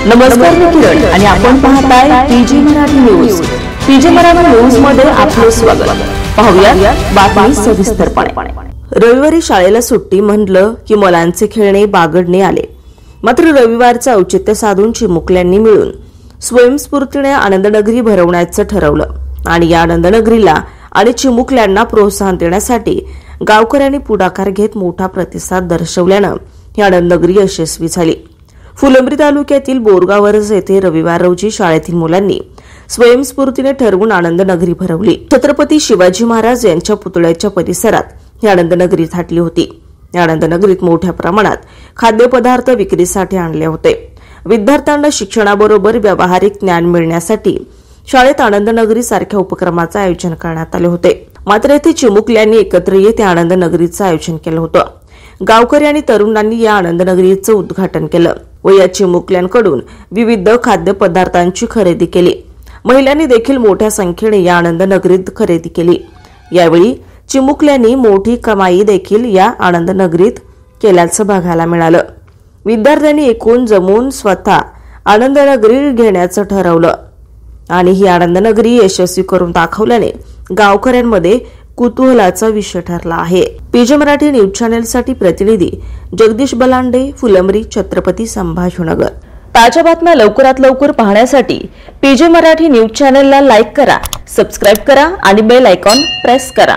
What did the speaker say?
नमस्कार, मी किरण आणि आपण पाहताय PG Marathi news. PG Marathi news मध्ये आपलं स्वागत. पाहूया बातमी सविस्तरपणे. रविवारी शाळेला सुट्टी म्हणलं की मुलांचे खेळणे बागडणे आले. मात्र रविवारचं औचित्य साधून चिमुकल्यांनी मिळून स्वयंस्फूर्तीने आनंदनगरी भरवण्याचं ठरवलं आणि या आनंदनगरीला आणि चिमुकल्यांना प्रोत्साहन देण्यासाठी गावकऱ्यांनी पुढाकार घेत मोठा प्रतिसाद दर्शवल्यानं ही आनंदनगरी यशस्वी झाली. फुलंब्री तालुक्यातील बोरगावरज येथे रविवार रोजी शाळेतील मुलांनी स्वयंस्फूर्तीने ठरवून आनंदनगरी भरवली. छत्रपती शिवाजी महाराज यांच्या पुतळ्याच्या परिसरात ही आनंदनगरी थाटली होती. या आनंदनगरीत मोठ्या प्रमाणात खाद्यपदार्थ विक्रीसाठी आणले होते. विद्यार्थ्यांना शिक्षणाबरोबर व्यावहारिक ज्ञान मिळण्यासाठी शाळेत आनंदनगरी सारख्या उपक्रमाचं आयोजन करण्यात आले होते. मात्र येथे चिमुकल्यांनी एकत्र येत या आनंदनगरीचं आयोजन केलं होतं. गावकरी आणि तरुणांनी या आनंदनगरीचं उद्घाटन केलं व या चिमुकल्यांकडून विविध खाद्यपदार्थांची खरेदी केली. महिलांनी देखील मोठ्या संख्येने या आनंदनगरीत खरेदी केली. यावेळी चिमुकल्यांनी मोठी कमाई देखील या आनंदनगरीत केल्याचं बघायला मिळालं. विद्यार्थ्यांनी एकूण जमून स्वतः आनंदनगरी घेण्याचं ठरवलं आणि ही आनंदनगरी यशस्वी करून दाखवल्याने गावकऱ्यांमध्ये कुतूहलाचा विषय ठरला आहे. पीजी मराठी न्यूज चॅनलसाठी प्रतिनिधी जगदीश बलांडे, फुलंब्री, छत्रपती संभाजीनगर. ताज्या बातम्या लवकरात लवकर पाहण्यासाठी पीजी मराठी न्यूज चॅनलला लाईक करा, सबस्क्राईब करा आणि बेल आयकॉन प्रेस करा.